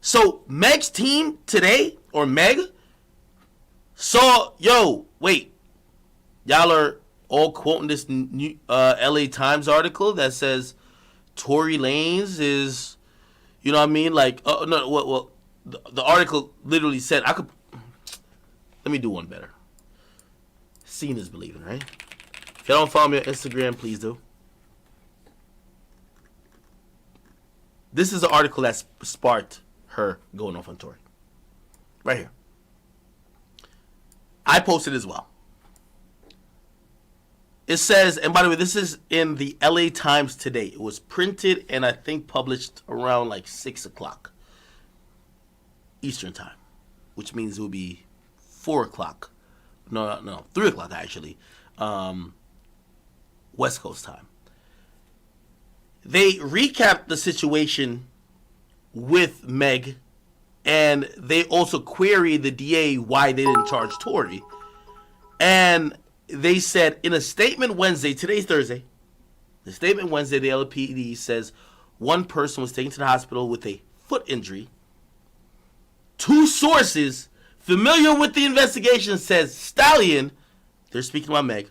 So Meg's team today, or Meg, saw, yo, wait, y'all are all quoting this new LA Times article that says Tory Lanez is, you know what I mean? Like, no, well, the article literally said, let me do one better. Seeing is believing, right? If you don't follow me on Instagram, please do. This is an article that sparked her going off on Tory. Right here. I posted as well. It says, and by the way, this is in the LA Times today. It was printed and I think published around like 6 o'clock Eastern time, which means it will be 4 o'clock. No, 3 o'clock actually. West Coast time. They recapped the situation with Meg, and they also queried the DA why they didn't charge Tory. And they said in a statement Wednesday, today's Thursday, the statement Wednesday, the LAPD says one person was taken to the hospital with a foot injury. Two sources familiar with the investigation says Stallion, they're speaking about Meg,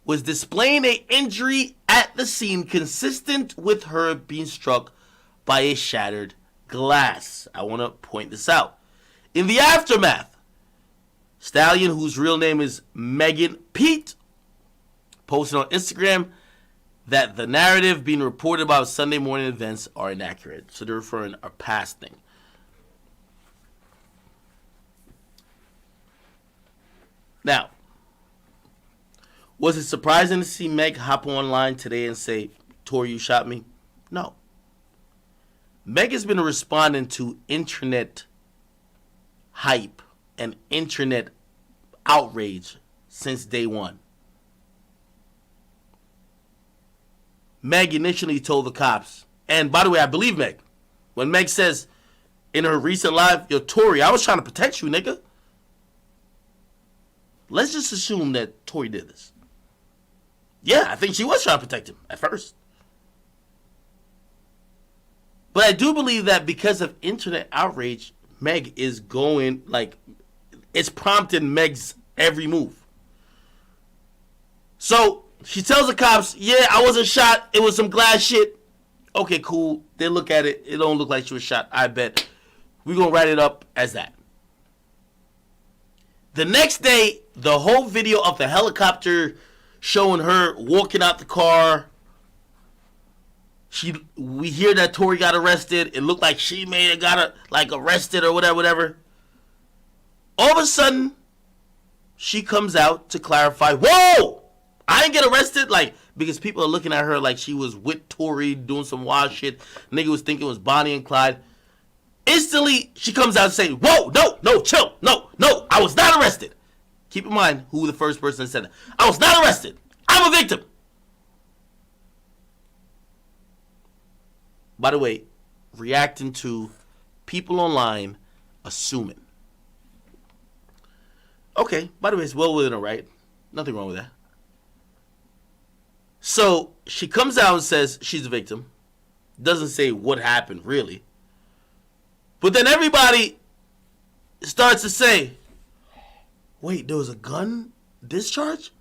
was displaying an injury at the scene consistent with her being struck by a shattered glass. I want to point this out. In the aftermath, Stallion, whose real name is Megan Pete, posted on Instagram that the narrative being reported about Sunday morning events are inaccurate. So they're referring to a past thing. Now, was it surprising to see Meg hop online today and say, Tory, you shot me? No. Meg has been responding to internet hype and internet outrage since day one. Meg initially told the cops, and by the way, I believe Meg. When Meg says in her recent live, yo, Tory, I was trying to protect you, nigga. Let's just assume that Tory did this. Yeah, I think she was trying to protect him at first. But I do believe that because of internet outrage, Meg is going, like, it's prompting Meg's every move. So she tells the cops, yeah, I wasn't shot. It was some glass shit. Okay, cool. They look at it. It don't look like she was shot. I bet. We're going to write it up as that. The next day, the whole video of the helicopter showing her walking out the car. We hear that Tory got arrested. It looked like she may have got arrested or whatever. All of a sudden, she comes out to clarify, whoa! I didn't get arrested, because people are looking at her like she was with Tory doing some wild shit. Nigga was thinking it was Bonnie and Clyde. Instantly, she comes out and say, whoa, no, chill, no, I was not arrested. Keep in mind who the first person said that. I was not arrested. I'm a victim. By the way, reacting to people online assuming. Okay, by the way, it's well within her right. Nothing wrong with that. So she comes out and says she's a victim. Doesn't say what happened, really. But then everybody starts to say, wait, there was a gun discharge?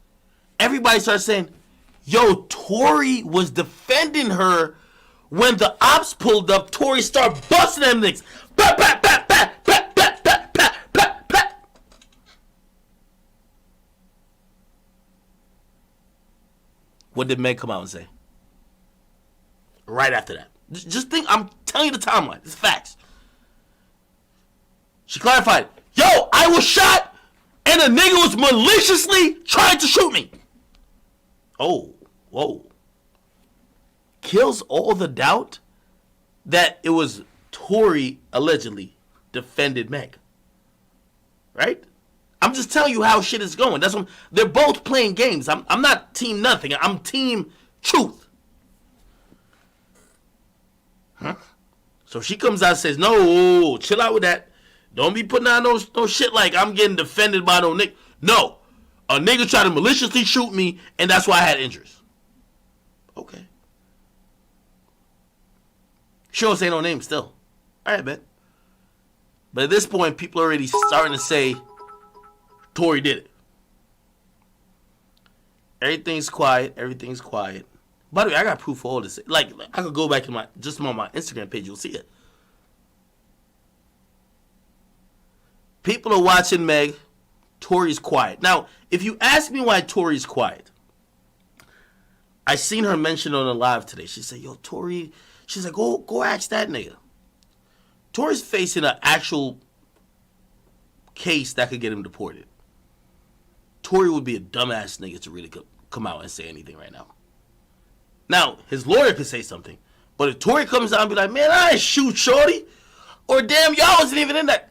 Everybody starts saying, yo, Tory was defending her when the ops pulled up. Tory started busting them niggas. Bah, bah, bah, bah, bah, bah, bah, bah, bah, bah. What did Meg come out and say? Right after that. Just think, I'm telling you the timeline. It's facts. She clarified, yo, I was shot and a nigga was maliciously trying to shoot me. Oh, whoa. Kills all the doubt that it was Tory allegedly defended Meg. Right? I'm just telling you how shit is going. That's what they're both playing games. I'm not team nothing. I'm team truth. Huh? So she comes out and says, no, chill out with that. Don't be putting out no shit like I'm getting defended by no nigga. No. A nigga tried to maliciously shoot me, and that's why I had injuries. Okay. She don't say no name still. All right, bet. But at this point, people are already starting to say Tory did it. Everything's quiet. Everything's quiet. By the way, I got proof for all this. Like, I could go back to my Instagram page. You'll see it. People are watching Meg. Tory's quiet. Now, if you ask me why Tory's quiet, I seen her mention on the live today. She said, yo, Tory, she's like, go ask that nigga. Tory's facing an actual case that could get him deported. Tory would be a dumbass nigga to really come out and say anything right now. Now, his lawyer could say something. But if Tory comes out and be like, man, I ain't shoot shorty. Or damn, y'all wasn't even in that.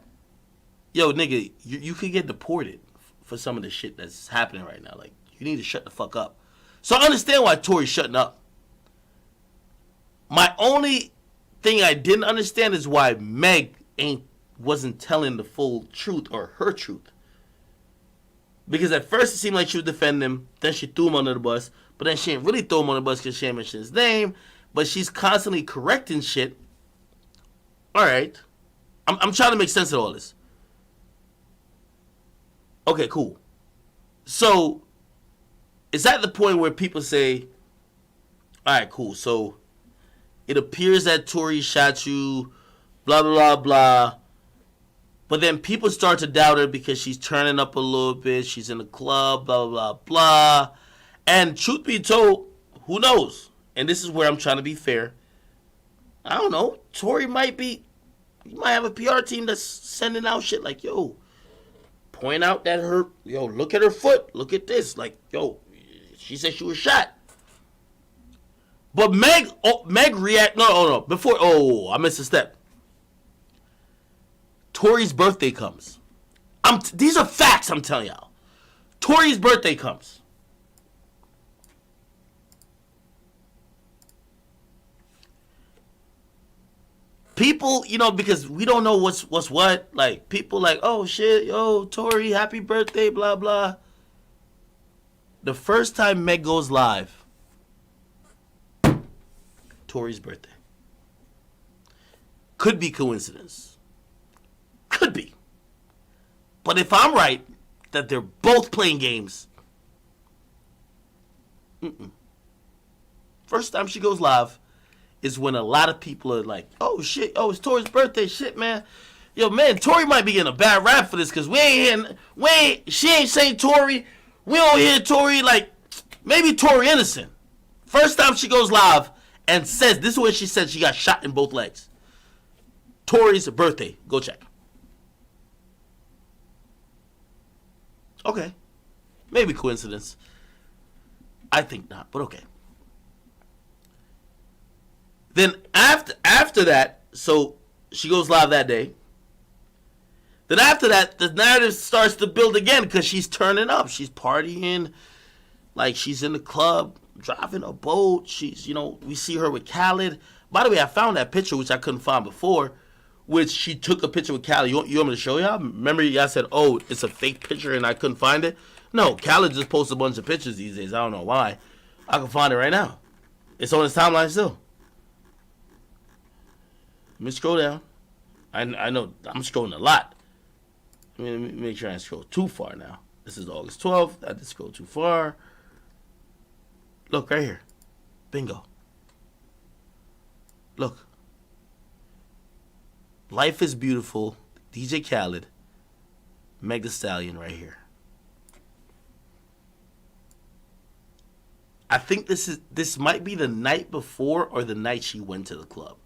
Yo, nigga, you could get deported for some of the shit that's happening right now. Like, you need to shut the fuck up. So I understand why Tory's shutting up. My only thing I didn't understand is why Meg wasn't telling the full truth or her truth. Because at first it seemed like she was defending him. Then she threw him under the bus. But then she didn't really throw him under the bus because she didn't mention his name. But she's constantly correcting shit. All right. I'm trying to make sense of all this. Okay, cool. So, is that the point where people say, all right, cool. So, it appears that Tory shot you, blah, blah, blah, blah. But then people start to doubt her because she's turning up a little bit. She's in the club, blah, blah, blah, blah. And truth be told, who knows? And this is where I'm trying to be fair. I don't know. Tory might have a PR team that's sending out shit like, yo, point out that look at her foot. Look at this. Like, yo, she said she was shot. But Meg react. No. Before, I missed a step. Tory's birthday comes. These are facts, I'm telling y'all. Tory's birthday comes. People, because we don't know what's what. Like, people like, oh shit, yo, Tory, happy birthday, blah, blah. The first time Meg goes live, Tory's birthday. Could be coincidence. Could be. But if I'm right, that they're both playing games, first time she goes live is when a lot of people are like, oh shit, it's Tory's birthday, shit, man. Yo, man, Tory might be getting a bad rap for this because she ain't saying Tory. We don't hear Tory, like, maybe Tory innocent. First time she goes live and says, this is what she said, she got shot in both legs. Tory's birthday. Go check. Okay. Maybe coincidence. I think not, but okay. Then after that, so she goes live that day. Then after that, the narrative starts to build again because she's turning up. She's partying. Like, she's in the club, driving a boat. She's, we see her with Khaled. By the way, I found that picture, which I couldn't find before, which she took a picture with Khaled. You want me to show y'all? Remember y'all said, oh, it's a fake picture and I couldn't find it? No, Khaled just posts a bunch of pictures these days. I don't know why. I can find it right now. It's on his timeline still. Let me scroll down. I know I'm scrolling a lot. Let me make sure I don't scroll too far now. This is August 12th. I didn't scroll too far. Look, right here. Bingo. Look. Life is Beautiful. DJ Khaled. Meg Thee Stallion right here. I think this might be the night before or the night she went to the club.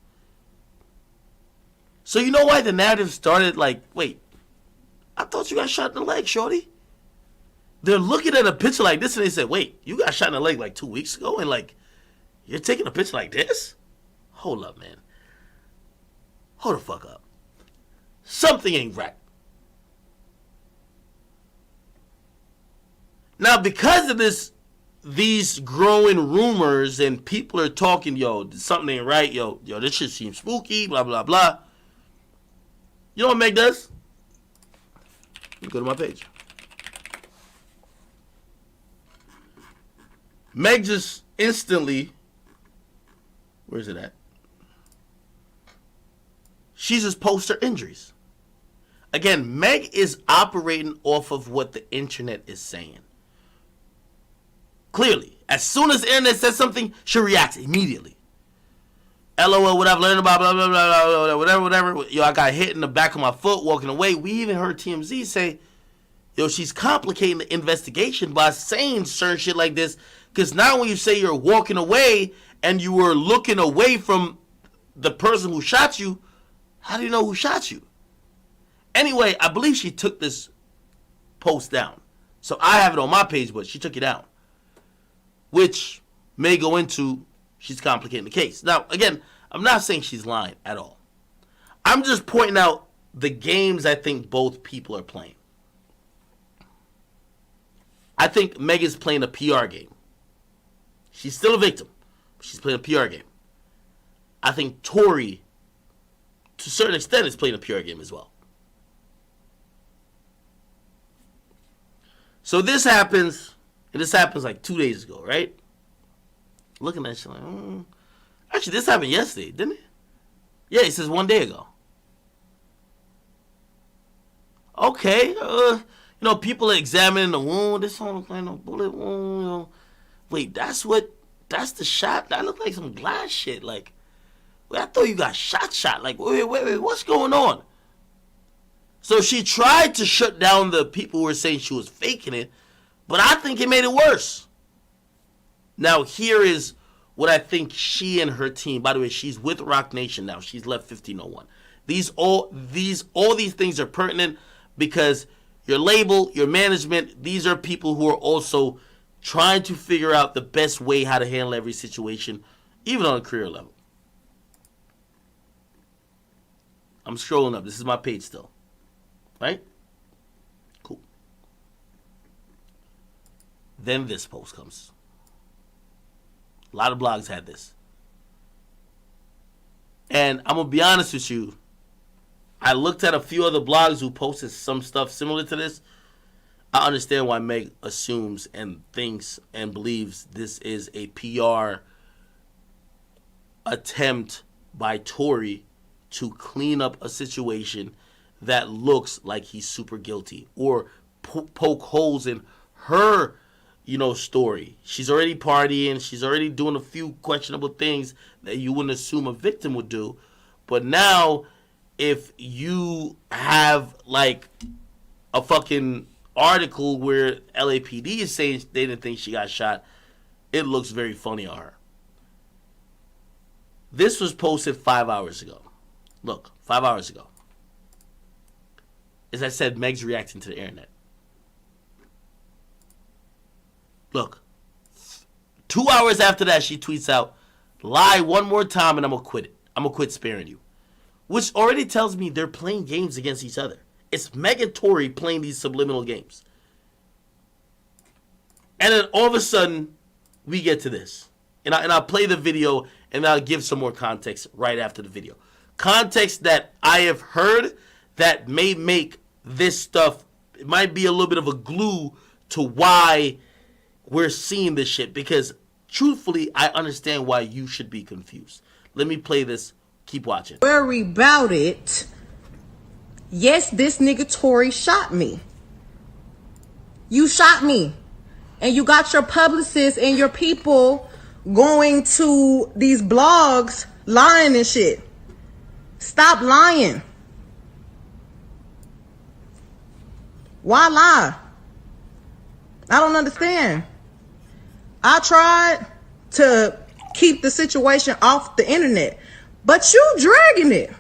So you know why the narrative started like, wait, I thought you got shot in the leg, shorty. They're looking at a picture like this and they said, wait, you got shot in the leg like 2 weeks ago and like, you're taking a picture like this? Hold up, man. Hold the fuck up. Something ain't right. Now, because of these growing rumors and people are talking, yo, something ain't right, yo, this shit seems spooky, blah, blah, blah. You know what Meg does? Let me go to my page. Meg just instantly, where's it at? She just posts her injuries. Again, Meg is operating off of what the internet is saying. Clearly, as soon as the internet says something, she reacts immediately. LOL, what I've learned about blah, blah, blah, blah, whatever. Yo, I got hit in the back of my foot walking away. We even heard TMZ say, yo, she's complicating the investigation by saying certain shit like this. Because now when you say you're walking away and you were looking away from the person who shot you, how do you know who shot you? Anyway, I believe she took this post down. So I have it on my page, but she took it down. Which may go into she's complicating the case. Now, again, I'm not saying she's lying at all. I'm just pointing out the games I think both people are playing. I think Meg is playing a PR game. She's still a victim. She's playing a PR game. I think Tory, to a certain extent, is playing a PR game as well. So this happens, and this happens like 2 days ago, right? Looking at it, like, actually, this happened yesterday, didn't it? Yeah, it says 1 day ago. Okay, people are examining the wound. This don't look like no bullet wound. Wait, that's the shot? That looked like some glass shit. Like, wait, I thought you got shot. Like, wait, what's going on? So she tried to shut down the people who were saying she was faking it, but I think it made it worse. Now, here is what I think she and her team, by the way, she's with Rock Nation now. She's left 1501. All these things are pertinent because your label, your management, these are people who are also trying to figure out the best way how to handle every situation, even on a career level. I'm scrolling up. This is my page still. Right? Cool. Then this post comes. A lot of blogs had this. And I'm going to be honest with you. I looked at a few other blogs who posted some stuff similar to this. I understand why Meg assumes and thinks and believes this is a PR attempt by Tory to clean up a situation that looks like he's super guilty or poke holes in her, story. She's already partying. She's already doing a few questionable things that you wouldn't assume a victim would do. But now, if you have like a fucking article where LAPD is saying they didn't think she got shot, it looks very funny on her. This was posted 5 hours ago. Look, 5 hours ago. As I said, Meg's reacting to the internet. Look, 2 hours after that, she tweets out, lie one more time and I'm going to quit it. I'm going to quit sparing you. Which already tells me they're playing games against each other. It's Meg and Tory playing these subliminal games. And then all of a sudden, we get to this. And I'll play the video and I'll give some more context right after the video. Context that I have heard that may make this stuff, it might be a little bit of a glue to why we're seeing this shit. Because truthfully, I understand why you should be confused. Let me play this. Keep watching. Worry about it. Yes, this nigga Tory shot me. You shot me. And you got your publicists and your people going to these blogs lying and shit. Stop lying. Why lie? I don't understand. I tried to keep the situation off the internet, but you dragging it.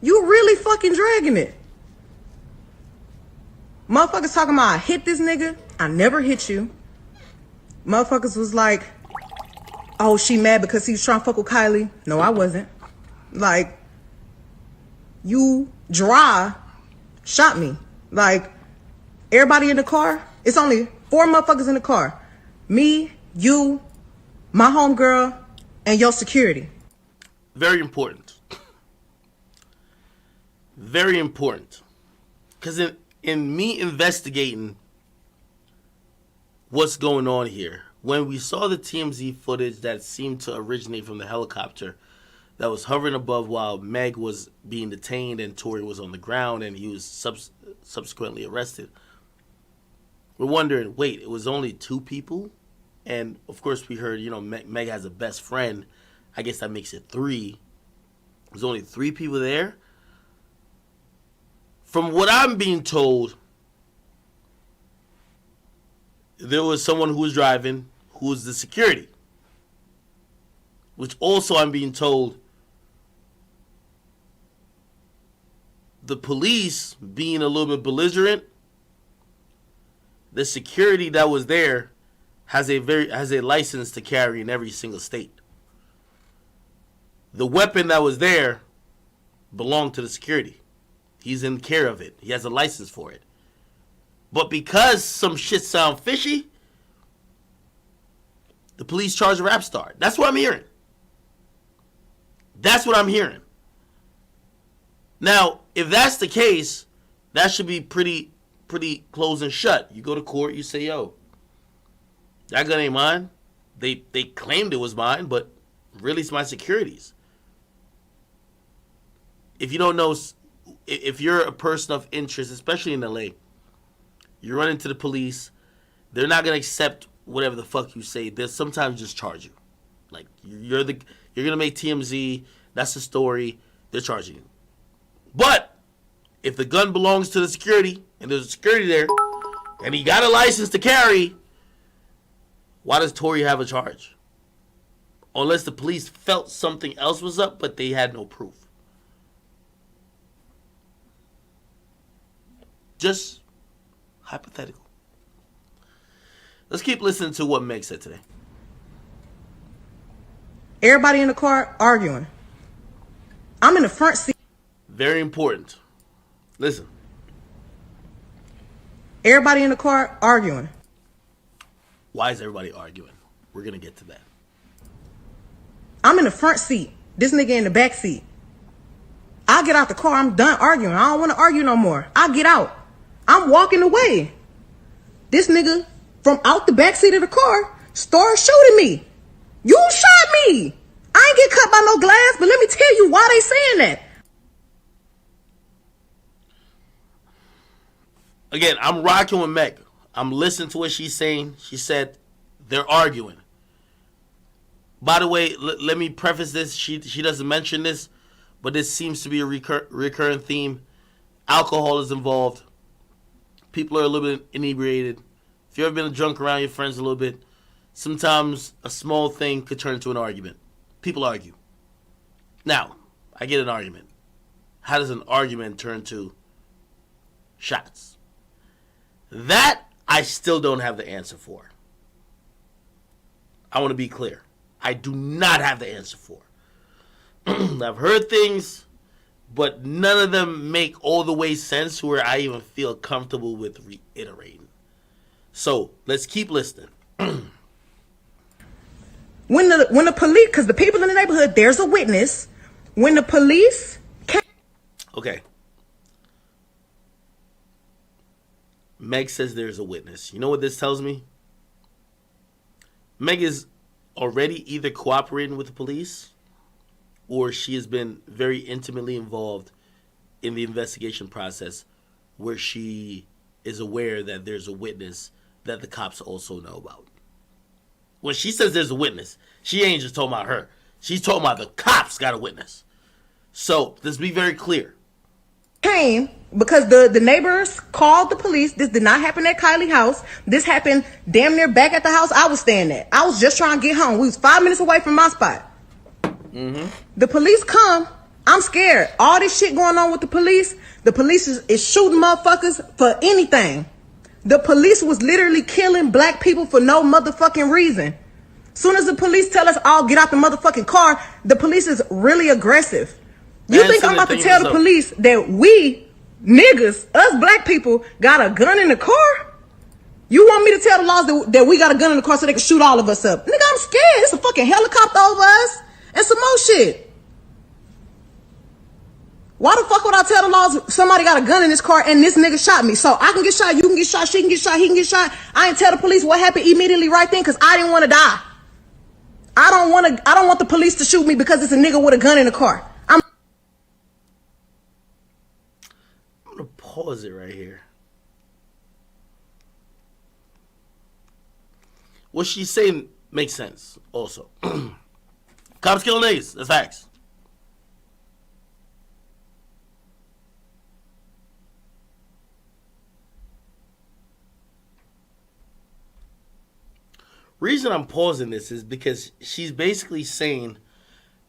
You really fucking dragging it. Motherfuckers talking about I hit this nigga. I never hit you. Motherfuckers was like, oh, she mad because he was trying to fuck with Kylie. No, I wasn't. Like, you dry shot me. Like, everybody in the car, it's only 4 motherfuckers in the car. Me, you, my homegirl, and your security. Very important. Very important. Because in me investigating what's going on here, when we saw the TMZ footage that seemed to originate from the helicopter, that was hovering above while Meg was being detained and Tory was on the ground and he was subsequently arrested. We're wondering, wait, it was only 2 people? And, of course, we heard, Meg has a best friend. I guess that makes it 3. There's only 3 people there. From what I'm being told, there was someone who was driving who was the security. Which also I'm being told the police being a little bit belligerent, the security that was there has a license to carry in every single state. The weapon that was there belonged to the security. He's in care of it. He has a license for it. But because some shit sound fishy, the police charge a rap star. That's what I'm hearing. That's what I'm hearing. Now, if that's the case, that should be pretty closed and shut. You go to court, you say, yo, that gun ain't mine. They claimed it was mine, but really it's my security's. If you don't know, if you're a person of interest, especially in LA, you run into the police, they're not going to accept whatever the fuck you say. They'll sometimes just charge you. Like, you're going to make TMZ, that's the story, they're charging you. But if the gun belongs to the security, and there's a security there, and he got a license to carry, why does Tory have a charge? Unless the police felt something else was up, but they had no proof. Just hypothetical. Let's keep listening to what Meg said today. Everybody in the car arguing. I'm in the front seat. Very important. Listen. Everybody in the car arguing. Why is everybody arguing? We're going to get to that. I'm in the front seat. This nigga in the back seat. I get out the car. I'm done arguing. I don't want to argue no more. I get out. I'm walking away. This nigga from out the back seat of the car started shooting me. You shot me. I ain't get cut by no glass, but let me tell you why they saying that. Again, I'm rocking with Meg. I'm listening to what she's saying. She said they're arguing. By the way, let me preface this. She doesn't mention this, but this seems to be a recurrent theme. Alcohol is involved. People are a little bit inebriated. If you've ever been drunk around your friends a little bit, sometimes a small thing could turn into an argument. People argue. Now, I get an argument. How does an argument turn to shots? That I still don't have the answer for. I want to be clear. I do not have the answer for. I've heard things, but none of them make all the way sense where I even feel comfortable with reiterating. So let's keep listening. When the police, because the people in the neighborhood, there's a witness. When the police came. Okay. Meg says there's a witness. You know what this tells me? Meg is already either cooperating with the police or she has been very intimately involved in the investigation process where she is aware that there's a witness that the cops also know about. When she says there's a witness, she ain't just talking about her. She's talking about the cops got a witness. So, let's be very clear. Came because the neighbors called the police. This did not happen at Kylie's house. This happened damn near back at the house I was staying at. I was just trying to get home. We was 5 minutes away from my spot. Mm-hmm. The police come. I'm scared. All this shit going on with the police is shooting motherfuckers for anything. The police was literally killing black people for no motherfucking reason. Soon as the police tell us all get out the motherfucking car, the police is really aggressive. You think I'm about to tell the police that we, niggas, us black people, got a gun in the car? You want me to tell the laws that we got a gun in the car so they can shoot all of us up? Nigga, I'm scared. It's a fucking helicopter over us and some more shit. Why the fuck would I tell the laws somebody got a gun in this car and this nigga shot me? So I can get shot, you can get shot, she can get shot, he can get shot. I ain't tell the police what happened immediately right then because I didn't want to die. I don't want the police to shoot me because it's a nigga with a gun in the car. I'm gonna pause it right here. What she's saying makes sense also. Cops killing niggas. That's facts. Reason I'm pausing this is because she's basically saying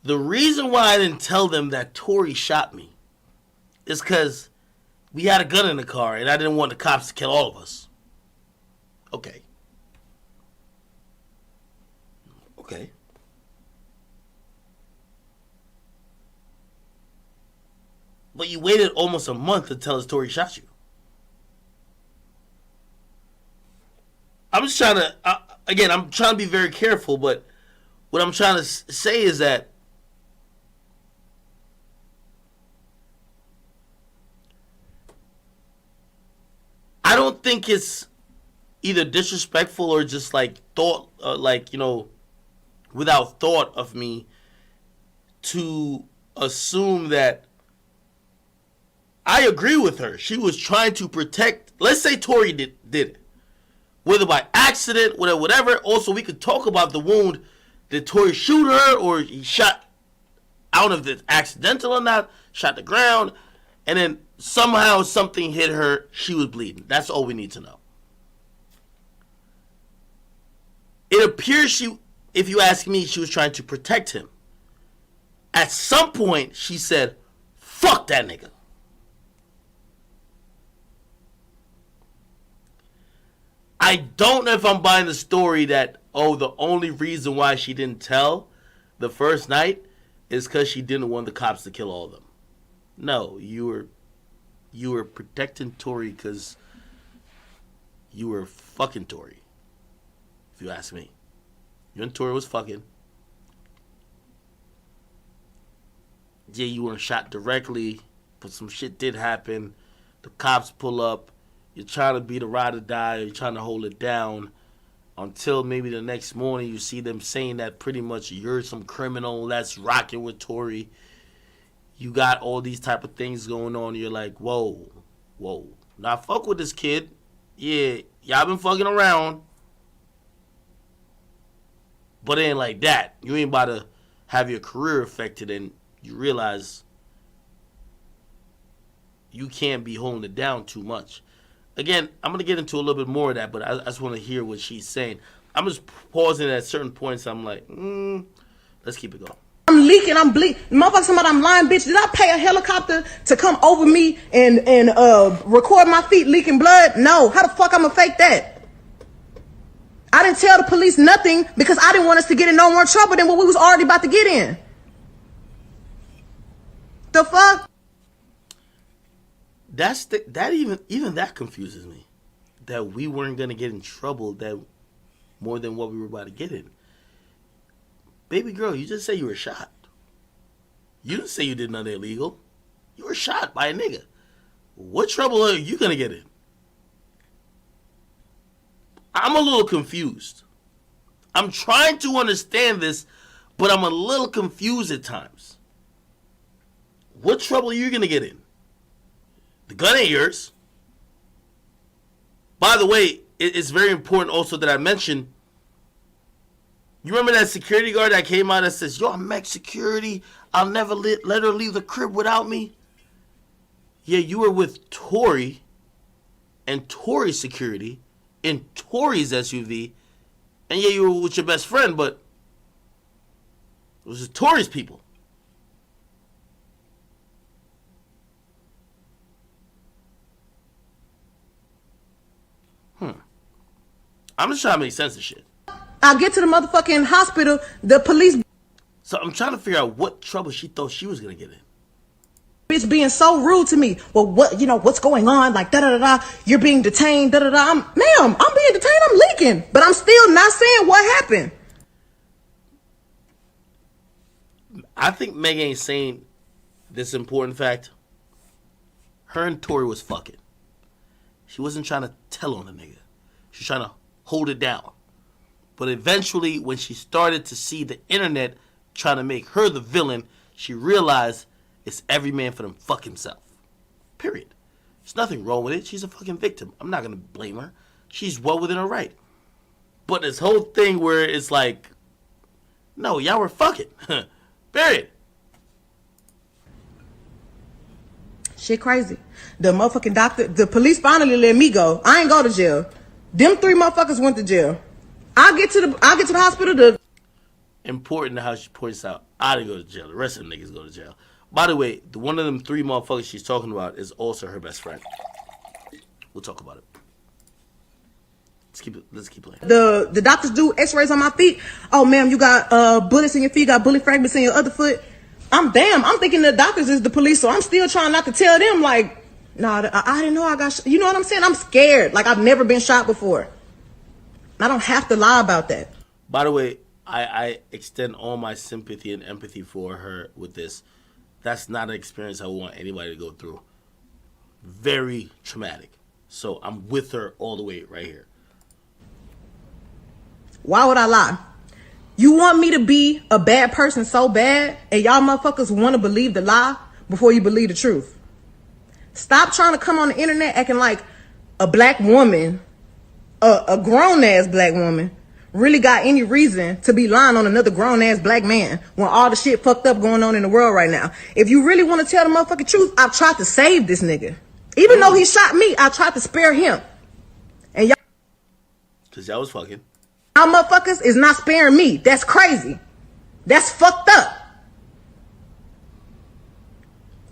the reason why I didn't tell them that Tory shot me is because we had a gun in the car and I didn't want the cops to kill all of us. Okay. Okay. But you waited almost a month to tell us Tory shot you. I'm just trying to, again, I'm trying to be very careful, but what I'm trying to say is that I don't think it's either disrespectful or just like thought, without thought of me to assume that I agree with her. She was trying to protect, let's say Tory did it. Whether by accident, whatever. Also, we could talk about the wound. Did Tory shoot her or he shot, I don't know if it's accidental or not, shot the ground, and then somehow something hit her, she was bleeding. That's all we need to know. It appears she, if you ask me, she was trying to protect him. At some point, she said, fuck that nigga. I don't know if I'm buying the story that, oh, the only reason why she didn't tell the first night is because she didn't want the cops to kill all of them. No, you were protecting Tory because you were fucking Tory, if you ask me. You and Tory was fucking. Yeah, you weren't shot directly, but some shit did happen. The cops pull up. You're trying to be the ride or die, or you're trying to hold it down until maybe the next morning you see them saying that pretty much you're some criminal that's rocking with Tory. You got all these type of things going on. You're like, whoa. Now fuck with this kid. Yeah, y'all been fucking around. But it ain't like that. You ain't about to have your career affected and you realize you can't be holding it down too much. Again, I'm going to get into a little bit more of that, but I just want to hear what she's saying. I'm just pausing at certain points. I'm like, let's keep it going. I'm leaking, I'm bleeding. Motherfucker, somebody, I'm lying, bitch. Did I pay a helicopter to come over me and record my feet leaking blood? No. How the fuck I'm gonna fake that? I didn't tell the police nothing because I didn't want us to get in no more trouble than what we was already about to get in. The fuck? Even that confuses me. That we weren't gonna get in trouble that more than what we were about to get in. Baby girl, you just say you were shot. You didn't say you did nothing illegal. You were shot by a nigga. What trouble are you gonna get in? I'm a little confused. I'm trying to understand this, but I'm a little confused at times. What trouble are you gonna get in? The gun ain't yours. By the way, it's very important also that I mention, you remember that security guard that came out and says, yo, I'm max security. I'll never let her leave the crib without me. Yeah, you were with Tory and Tory's security in Tory's SUV. And yeah, you were with your best friend, but it was Tory's people. I'm just trying to make sense of shit. I get to the motherfucking hospital, the police. So I'm trying to figure out what trouble she thought she was going to get in. Bitch being so rude to me. Well, what's going on? Like, da-da-da-da, you're being detained, da-da-da. Ma'am, I'm being detained, I'm leaking. But I'm still not saying what happened. I think Meg ain't saying this important fact. Her and Tory was fucking. She wasn't trying to tell on the nigga. She was trying to hold it down. But eventually, when she started to see the internet trying to make her the villain, she realized it's every man for them fuck himself. Period. There's nothing wrong with it. She's a fucking victim. I'm not going to blame her. She's well within her right. But this whole thing where it's like, no, y'all were fucking. Period. Shit crazy. The motherfucking doctor, the police finally let me go. I ain't go to jail. Them 3 motherfuckers went to jail. I'll get to the hospital. Important how she points out, I didn't go to jail. The rest of them niggas go to jail. By the way, one of them 3 motherfuckers she's talking about is also her best friend. We'll talk about it. Let's keep playing. The doctors do x-rays on my feet. Oh, ma'am, you got bullets in your feet, got bullet fragments in your other foot. I'm thinking the doctors is the police, so I'm still trying not to tell them, like, nah, I didn't know I got shot. You know what I'm saying? I'm scared. Like, I've never been shot before. I don't have to lie about that. By the way, I extend all my sympathy and empathy for her with this. That's not an experience I want anybody to go through. Very traumatic. So I'm with her all the way right here. Why would I lie? You want me to be a bad person so bad, and y'all motherfuckers want to believe the lie before you believe the truth. Stop trying to come on the internet acting like a black woman, a grown-ass black woman, really got any reason to be lying on another grown-ass black man when all the shit fucked up going on in the world right now. If you really want to tell the motherfucking truth, I've tried to save this nigga. Even though he shot me, I tried to spare him. And y'all... Because y'all was fucking. Y'all motherfuckers is not sparing me. That's crazy. That's fucked up.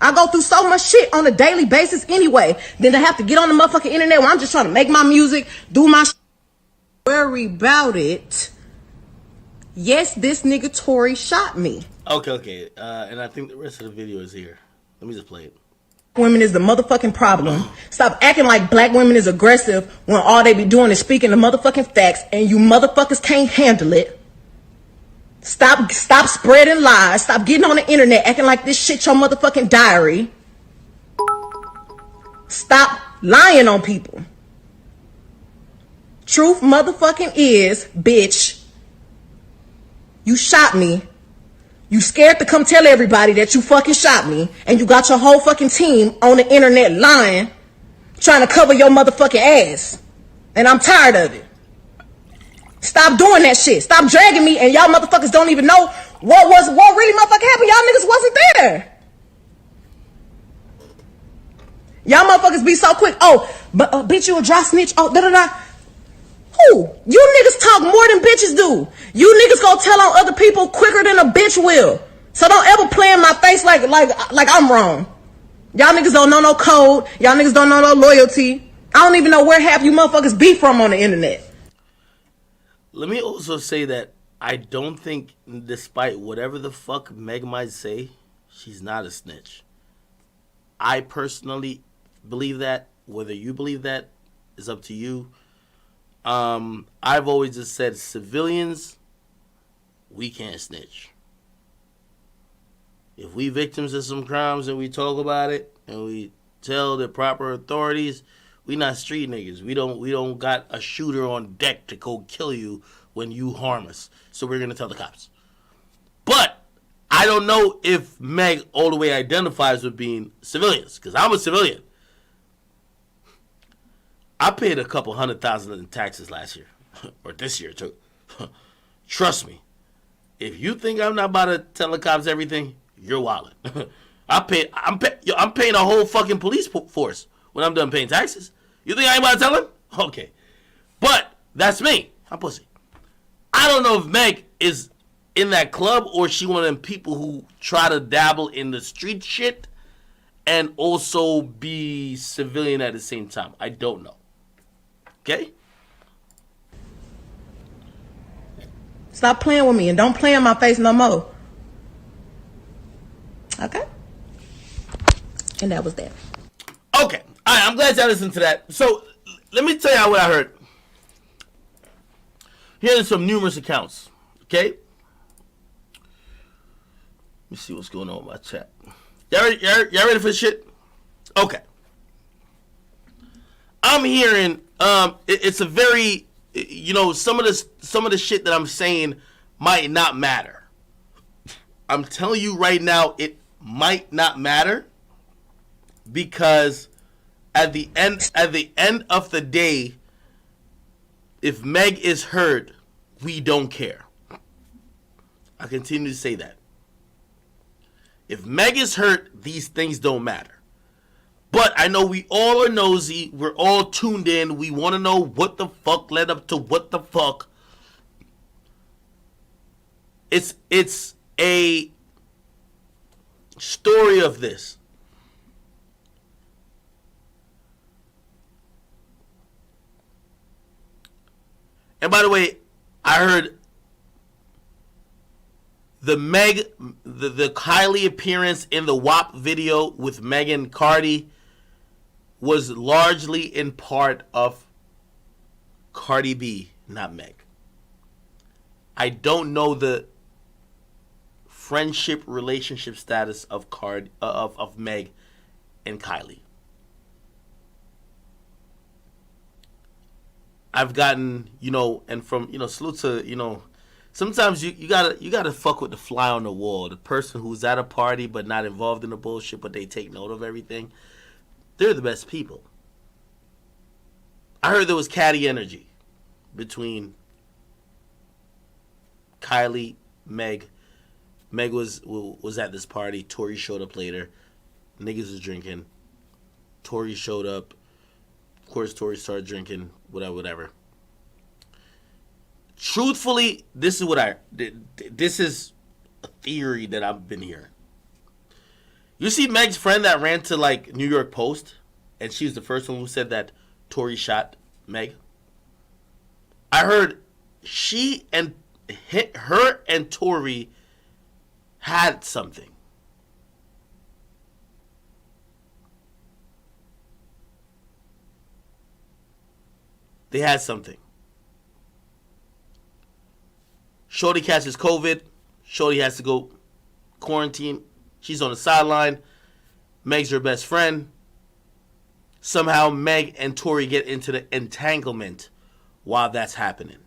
I go through so much shit on a daily basis anyway. Then to have to get on the motherfucking internet where I'm just trying to make my music, do my worry about it. Yes, this nigga Tory shot me. Okay. And I think the rest of the video is here. Let me just play it. Women is the motherfucking problem. Stop acting like black women is aggressive when all they be doing is speaking the motherfucking facts and you motherfuckers can't handle it. Stop spreading lies. Stop getting on the internet acting like this shit your motherfucking diary. Stop lying on people. Truth motherfucking is, bitch, you shot me. You scared to come tell everybody that you fucking shot me, and you got your whole fucking team on the internet lying, trying to cover your motherfucking ass. And I'm tired of it. Stop doing that shit. Stop dragging me, and y'all motherfuckers don't even know what really motherfucking happened. Y'all niggas wasn't there. Y'all motherfuckers be so quick. Oh, but bitch, you a dry snitch. Oh, da-da-da. Who? You niggas talk more than bitches do. You niggas gonna tell on other people quicker than a bitch will. So don't ever play in my face like I'm wrong. Y'all niggas don't know no code. Y'all niggas don't know no loyalty. I don't even know where half you motherfuckers be from on the internet. Let me also say that I don't think, despite whatever the fuck Meg might say, she's not a snitch. I personally believe that. Whether you believe that is up to you. I've always just said civilians, we can't snitch. If we victims of some crimes and we talk about it and we tell the proper authorities, we not street niggas. We don't got a shooter on deck to go kill you when you harm us. So we're gonna tell the cops. But I don't know if Meg all the way identifies with being civilians, because I'm a civilian. I paid a couple $100,000 in taxes last year, or this year too. Trust me, if you think I'm not about to tell the cops everything, you're wildin'. I'm paying a whole fucking police force when I'm done paying taxes. You think I ain't about to tell them? Okay, but that's me. I'm pussy. I don't know if Meg is in that club or she one of them people who try to dabble in the street shit and also be civilian at the same time. I don't know. Okay? Stop playing with me and don't play in my face no more. Okay? And that was that. Okay. All right, I'm glad y'all listened to that. So, let me tell y'all what I heard. Here are some numerous accounts. Okay? Let me see what's going on with my chat. Y'all ready for this shit? Okay. I'm hearing, it's a very you know, some of the shit that I'm saying might not matter. I'm telling you right now, it might not matter because at the end of the day, if Meg is hurt, we don't care. I continue to say that. If Meg is hurt, these things don't matter. But I know we all are nosy. We're all tuned in. We want to know what the fuck led up to what the fuck. It's a story of this. And by the way, I heard the Kylie appearance in the WAP video with Megan Cardi was largely in part of Cardi B, not Meg. I don't know the friendship relationship status of Meg and Kylie. I've gotten, you know, and from, you know, salute to, you know, sometimes you gotta fuck with the fly on the wall, the person who's at a party but not involved in the bullshit, but they take note of everything. They're the best people. I heard there was catty energy between Kylie, Meg. Meg was at this party. Tory showed up later. Niggas was drinking. Tory showed up. Of course, Tory started drinking. Whatever. Truthfully, this is a theory that I've been hearing. You see Meg's friend that ran to like New York Post, and she was the first one who said that Tory shot Meg. I heard her and Tory had something. They had something. Shorty catches COVID. Shorty has to go quarantine. She's on the sideline. Meg's her best friend. Somehow Meg and Tory get into the entanglement while that's happening.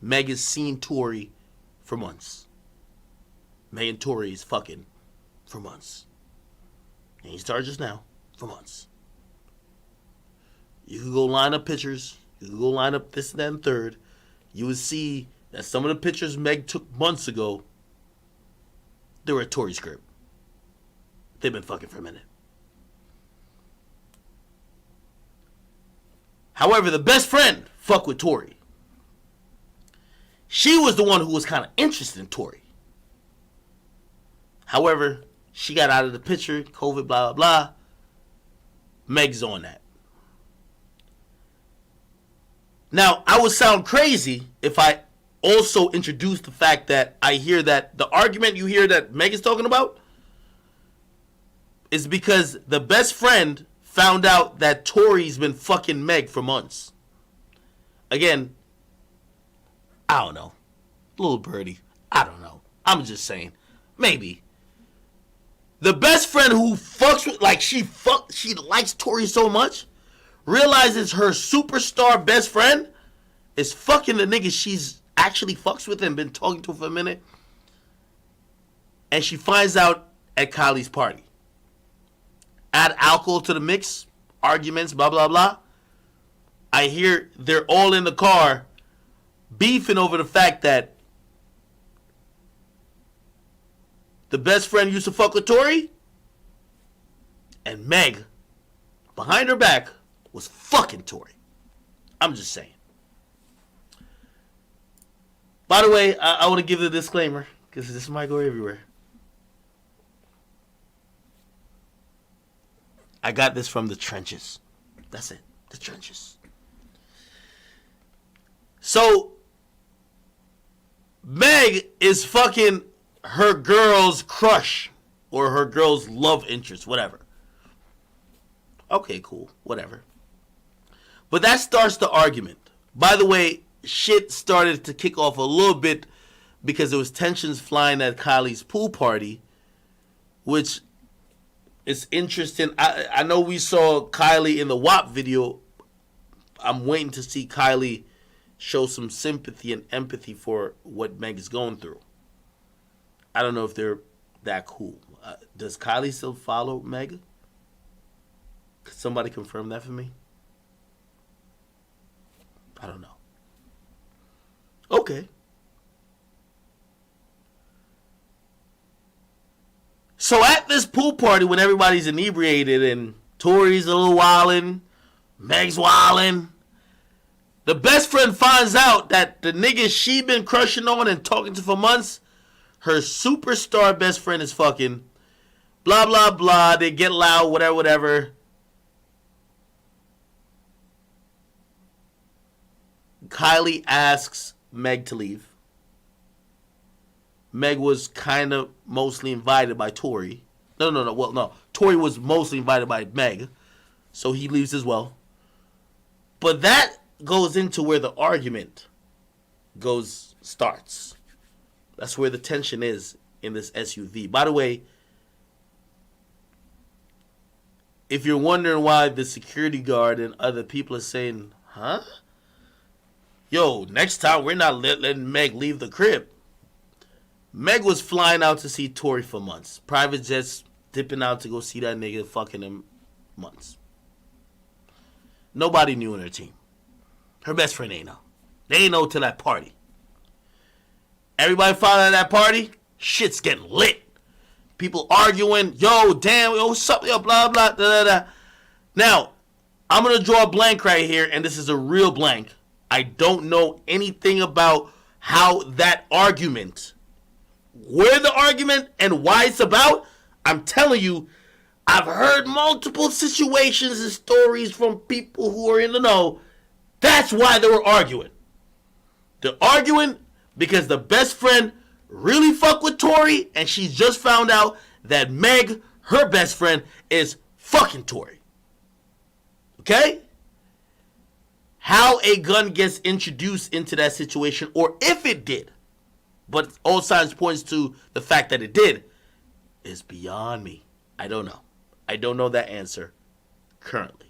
Meg has seen Tory for months. Meg and Tory is fucking for months. And he started just now for months. You could go line up pictures. You could go line up this, that, and third. You would see that some of the pictures Meg took months ago, they were at Tory's crib. They've been fucking for a minute. However, the best friend fuck with Tory. She was the one who was kind of interested in Tory. However, she got out of the picture, COVID, blah, blah, blah. Meg's on that. Now, I would sound crazy if I also introduced the fact that I hear that the argument you hear that Meg is talking about is because the best friend found out that Tory's been fucking Meg for months. Again, I don't know. Little birdie. I don't know. I'm just saying. Maybe. The best friend who fucks with, like, she likes Tory so much, realizes her superstar best friend is fucking the nigga she's actually fucks with and been talking to for a minute. And she finds out at Kylie's party. Add alcohol to the mix, arguments, blah, blah, blah. I hear they're all in the car beefing over the fact that the best friend used to fuck with Tory, and Meg, behind her back, was fucking Tory. I'm just saying. By the way, I want to give the disclaimer, because this might go everywhere. I got this from the trenches. That's it. The trenches. So, Meg is fucking her girl's crush or her girl's love interest, whatever. Okay, cool. Whatever. But that starts the argument. By the way, shit started to kick off a little bit because there was tensions flying at Kylie's pool party, which is interesting. I know we saw Kylie in the WAP video. I'm waiting to see Kylie show some sympathy and empathy for what Meg is going through. I don't know if they're that cool. Does Kylie still follow Meg? Could somebody confirm that for me? I don't know. Okay. So at this pool party when everybody's inebriated and Tory's a little wildin', Meg's wildin', the best friend finds out that the nigga she been crushing on and talking to for months, her superstar best friend is fucking. Blah, blah, blah. They get loud, whatever, whatever. Kylie asks Meg to leave. Meg was kind of mostly invited by Tory. No. Well, no. Tory was mostly invited by Meg. So he leaves as well. But that goes into where the argument starts. That's where the tension is in this SUV. By the way, if you're wondering why the security guard and other people are saying, huh? Yo, next time we're not letting Meg leave the crib. Meg was flying out to see Tory for months. Private jets dipping out to go see that nigga fucking him months. Nobody knew in her team. Her best friend ain't know. They ain't know till that party. Everybody found out at that party, shit's getting lit. People arguing, yo, damn, yo, what's up, yo, blah, blah, da, da, da. Now, I'm going to draw a blank right here, and this is a real blank. I don't know anything about how that argument, where the argument and why it's about. I'm telling you, I've heard multiple situations and stories from people who are in the know. That's why they were arguing. They're arguing because the best friend really fuck with Tory, and she just found out that Meg, her best friend, is fucking Tory. Okay? How a gun gets introduced into that situation, or if it did, but all signs points to the fact that it did, is beyond me. I don't know. I don't know that answer currently.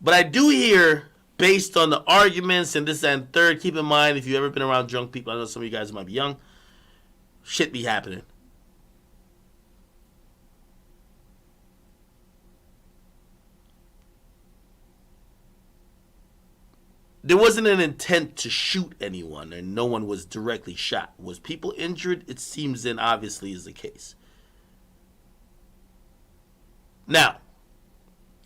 But I do hear, based on the arguments and this and third, keep in mind, if you've ever been around drunk people, I know some of you guys might be young, shit be happening. There wasn't an intent to shoot anyone, and no one was directly shot. Was people injured? It seems and obviously is the case. Now,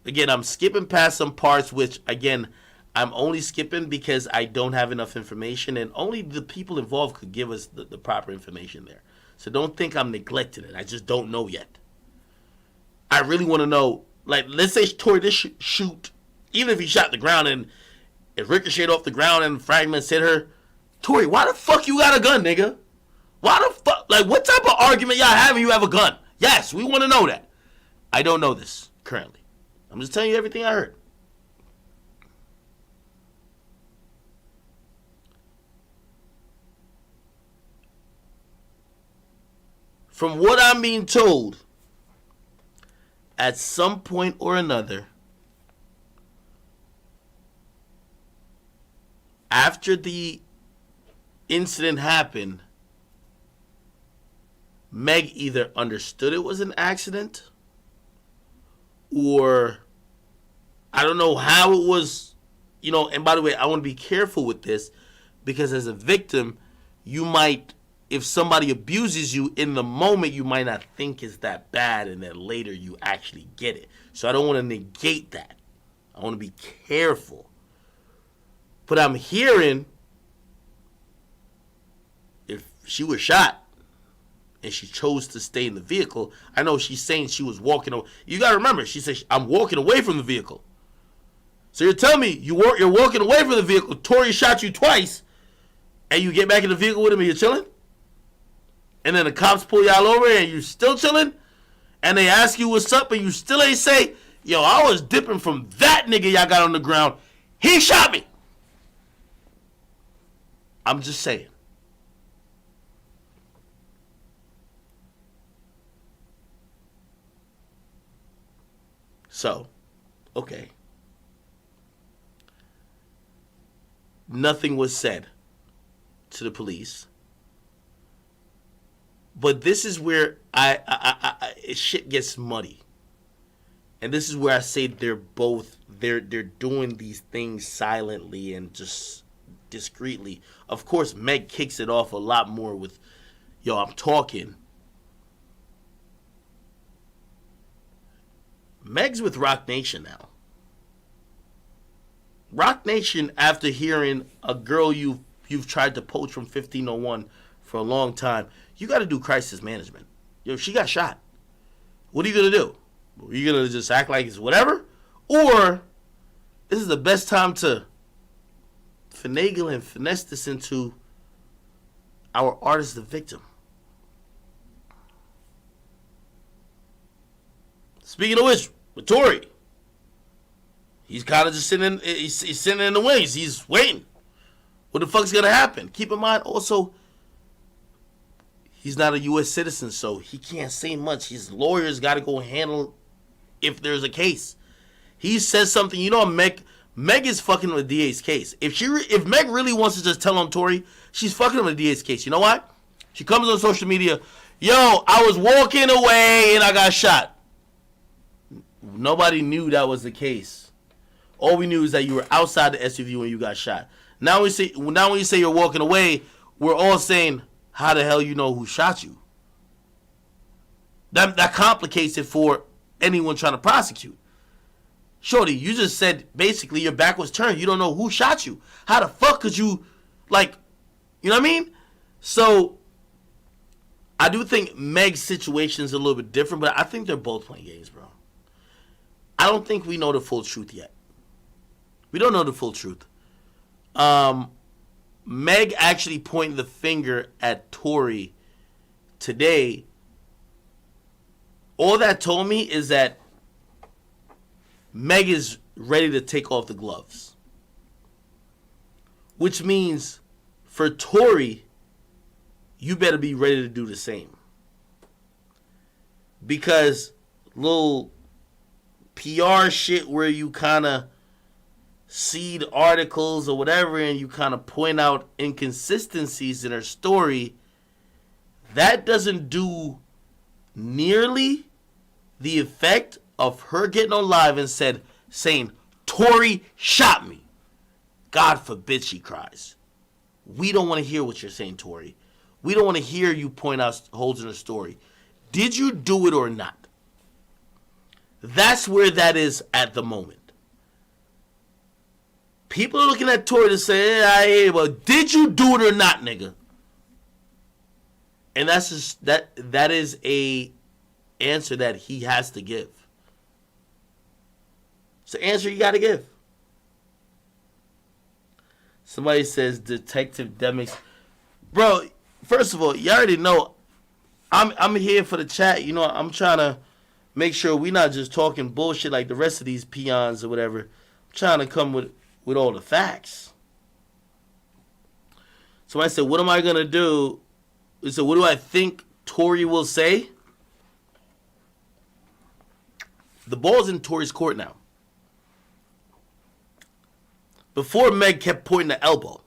again, I'm skipping past some parts, which, again, I'm only skipping because I don't have enough information, and only the people involved could give us the proper information there. So don't think I'm neglecting it. I just don't know yet. I really want to know, like, let's say Tory did shoot, even if he shot the ground and it ricocheted off the ground and fragments hit her. Tory, why the fuck you got a gun, nigga? Why the fuck? Like, what type of argument y'all having you have a gun? Yes, we want to know that. I don't know this currently. I'm just telling you everything I heard. From what I'm being told, at some point or another, after the incident happened, Meg either understood it was an accident, or I don't know how it was, you know, and by the way, I want to be careful with this because as a victim, you might, if somebody abuses you in the moment, you might not think it's that bad, and then later you actually get it. So I don't want to negate that. I want to be careful. But I'm hearing if she was shot and she chose to stay in the vehicle, I know she's saying she was walking away. You got to remember, she said, I'm walking away from the vehicle. So you're telling me you're walking away from the vehicle, Tory shot you twice, and you get back in the vehicle with him and you're chilling? And then the cops pull y'all over and you're still chilling? And they ask you what's up and you still ain't say, yo, I was dipping from that nigga y'all got on the ground. He shot me. I'm just saying. So, okay. Nothing was said to the police. But this is where shit gets muddy. And this is where I say they're doing these things silently and just discreetly. Of course, Meg kicks it off a lot more with, yo, I'm talking. Meg's with Roc Nation now. Roc Nation, after hearing a girl you've tried to poach from 1501 for a long time, you got to do crisis management. Yo, she got shot. What are you going to do? Are you going to just act like it's whatever? Or this is the best time to finagle and finesse this into our artist the victim. Speaking of which, with Tory, he's kind of just sitting. He's sitting in the wings. He's waiting. What the fuck's gonna happen? Keep in mind, also, he's not a U.S. citizen, so he can't say much. His lawyers got to go handle if there's a case. He says something. You know, Meg is fucking with the DA's case. If Meg really wants to just tell on Tory, she's fucking with the DA's case. You know why? She comes on social media. Yo, I was walking away and I got shot. Nobody knew that was the case. All we knew is that you were outside the SUV when you got shot. Now when you say you're walking away, we're all saying, how the hell you know who shot you? That complicates it for anyone trying to prosecute. Shorty, you just said basically your back was turned. You don't know who shot you. How the fuck could you, like, you know what I mean? So I do think Meg's situation is a little bit different, but I think they're both playing games, bro. I don't think we know the full truth yet. We don't know the full truth. Meg actually pointed the finger at Tory today. All that told me is that Meg is ready to take off the gloves. Which means for Tory, you better be ready to do the same. Because little PR shit where you kind of seed articles or whatever and you kind of point out inconsistencies in her story, that doesn't do nearly the effect of her getting on live and saying, Tory shot me. God forbid she cries. We don't want to hear what you're saying, Tory. We don't want to hear you point out holes in her story. Did you do it or not? That's where that is at the moment. People are looking at Tory to say, hey, well, did you do it or not, nigga? And that's just that is a answer that he has to give. It's the answer you got to give. Somebody says Detective Akademiks. Bro, first of all, you already know I'm here for the chat. You know, I'm trying to make sure we're not just talking bullshit like the rest of these peons or whatever. I'm trying to come with all the facts. So I said, what am I going to do? So what do I think Tory will say? The ball's in Tory's court now. Before, Meg kept pointing the elbow.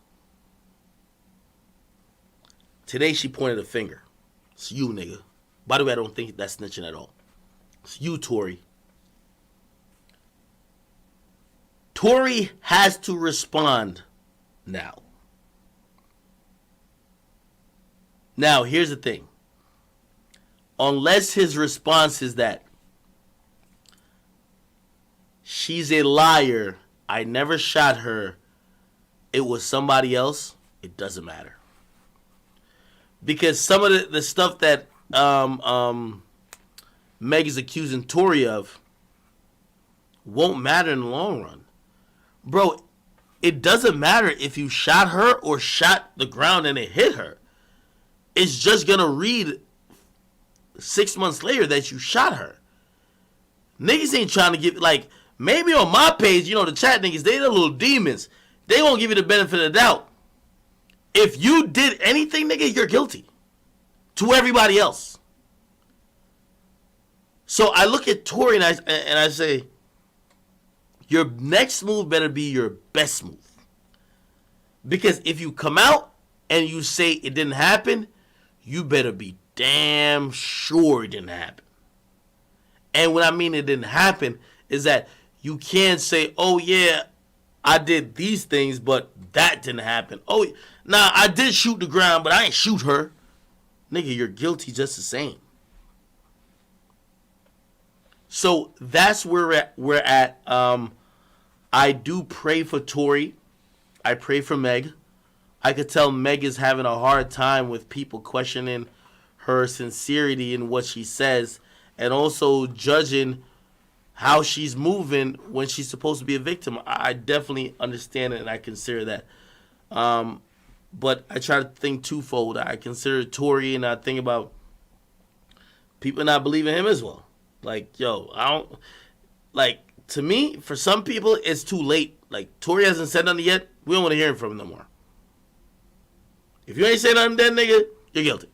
Today she pointed a finger. It's you, nigga. By the way, I don't think that's snitching at all. It's you, Tory. Tory has to respond now. Now, here's the thing. Unless his response is that she's a liar, I never shot her, it was somebody else, it doesn't matter. Because some of the stuff that Meg is accusing Tory of won't matter in the long run. Bro, it doesn't matter if you shot her or shot the ground and it hit her. It's just going to read 6 months later that you shot her. Niggas ain't trying to give, like, maybe on my page, you know, the chat niggas, they the little demons. They won't give you the benefit of the doubt. If you did anything, nigga, you're guilty. To everybody else. So I look at Tory and I say, Your next move better be your best move. Because if you come out and you say it didn't happen, you better be damn sure it didn't happen. And what I mean it didn't happen is that you can't say, oh yeah, I did these things, but that didn't happen. Oh, nah, I did shoot the ground, but I ain't shoot her. Nigga, you're guilty just the same. So that's where we're at. I do pray for Tory. I pray for Meg. I could tell Meg is having a hard time with people questioning her sincerity in what she says, and also judging how she's moving when she's supposed to be a victim. I definitely understand it, and I consider that. But I try to think twofold. I consider Tory, and I think about people not believing him as well. Like, yo, I don't... Like, to me, for some people, it's too late. Like, Tory hasn't said nothing yet. We don't want to hear from him no more. If you ain't saying nothing then, nigga, you're guilty.